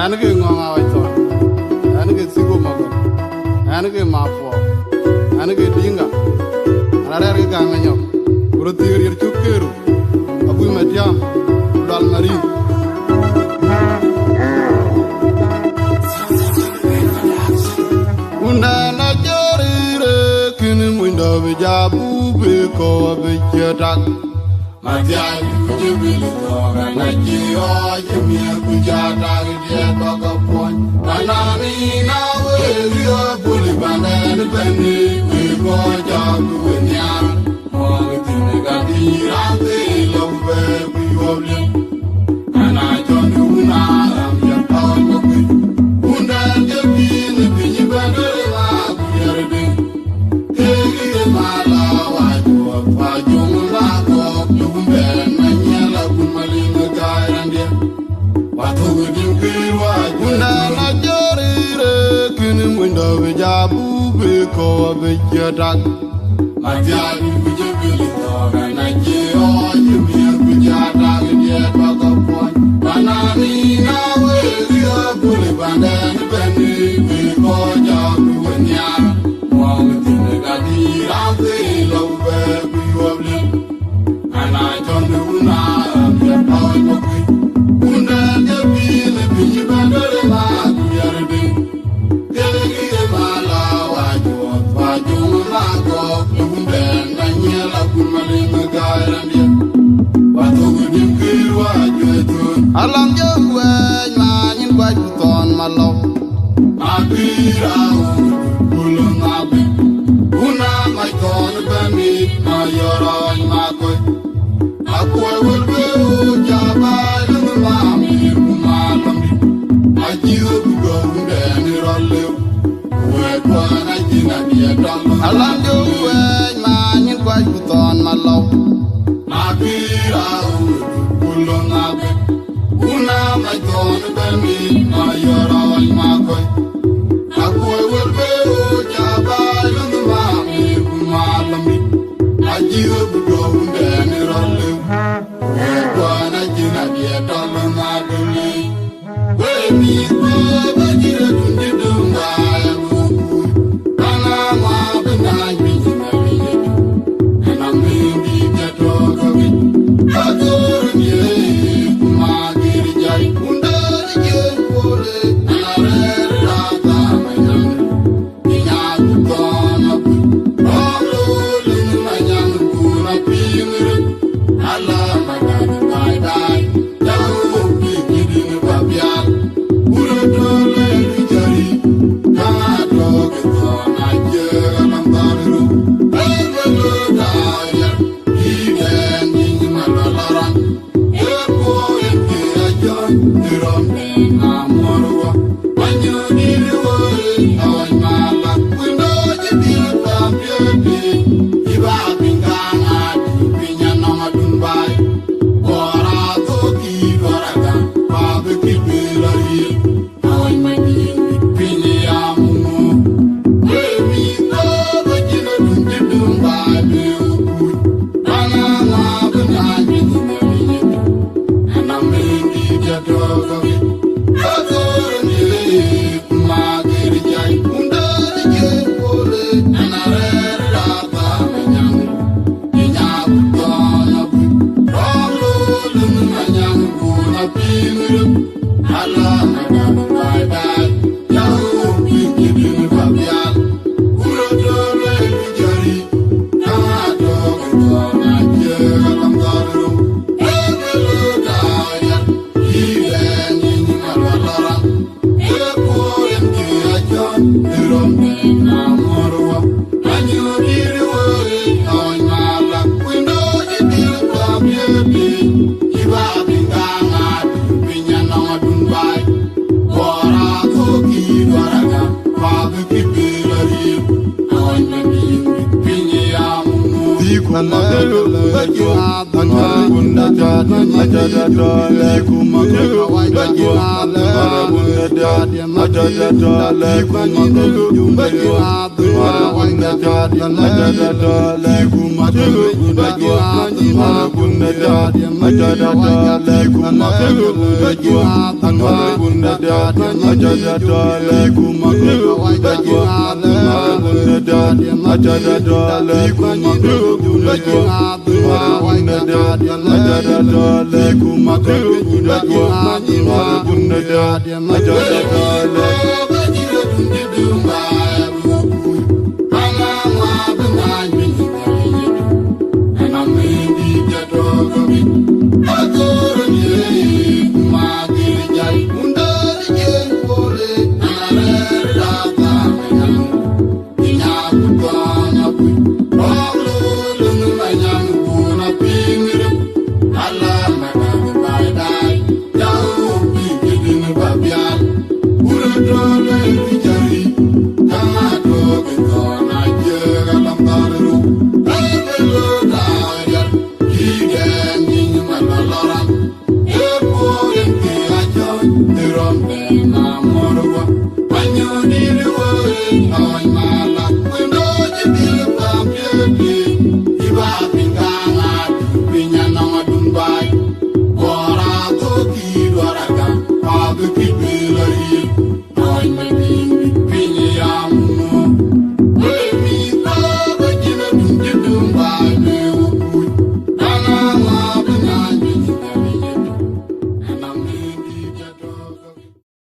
Anake ngonga waito. Anake sigo mago. Anake mapo. Anake dinga. Anare ga nganyo. Urutir chukeru. Abu matiam. Dal marin. Unda na jarire kini mwinda bejabu beko bejadak. Matiani kujibili toga na jiyo jimia kujadak dia toga pon. Anani na wezio puli bandani bendi wiko jabu wenyar. Mwagi tine gati ranti lombe kuyoble. Anachoni una amja tawal moki. Unda jebini pinyi bandari ma kuyarde. Tegi mala wajwa wajungu lako. Unda na jarire kini mwinda bejabu beko bejadak. Matiani kujibili toga na jiyo jimia kujadak dia toga pon. Banani na wezio puli bandani bendi beko jabu wenyara. Mwangu tine gati ranti lombe kuyoble. Anachoni una amja tawal moki. Unda jebili pinyi bandari ma kuyarde. Tegi mala wajwa wajungu lako. Lumbe na nyela kumali magarandia. Watu gudimkir wajwa etun. Alam jangwe nyanyin wajuton malo. Mabira ulu nabi. Una maikon bani mayoroj makoy. Akwa wulbe ujabai lungu mami kumalambi. Ajiyo bugo unde nirole. Uwekwa na jina diya dolo. Alam jangwe nyanyin wajuton malo. Mabira ulu nabi. Una maikon bani mayoroj makoy. Akwa wulbe ujabai lungu mami kumalambi. Ajiyo bugo unde nirole. Uwekwa na jina diya dolo naduli. Wemi wabajira dundi dunga ya buku. Kana mabina njina liyetu. Ena mingi jatoka vitu. Agoro nye kumagiri jai. Undari jempore. Anarere rata manyangu. Inyaku kona buku. Olo lungu manyangu kuna pingire. Ala magani dai dai. Jahu pikiri ni babial. Ura dole lijari. Kama doge tona jera nambariru. Ego daya. Iden nyingi malalaran. Eko eke ajan. Dirombe na morwa. Wanyo diriwe. Awai malak. Windo jidil pampiyote. Iba pingana. Pinya nama dumbai. Ora toki doraga. Pabe kibela hiel. Awai madini. Pinya yamumu. Wewi toga jina dundi dumbai. Beukut. Ana mabena jina liyetu. Ana mingi jatoga vitu. Agoro nile kumagiri jai. Undari jempore. Anarere rata manyangu. Inyaku kona buku. Rolo lungu manyangu kuna pingire. Ala magani dai dai. Jahu pikiri ni babial. Ura dole lijari. Kama Ajada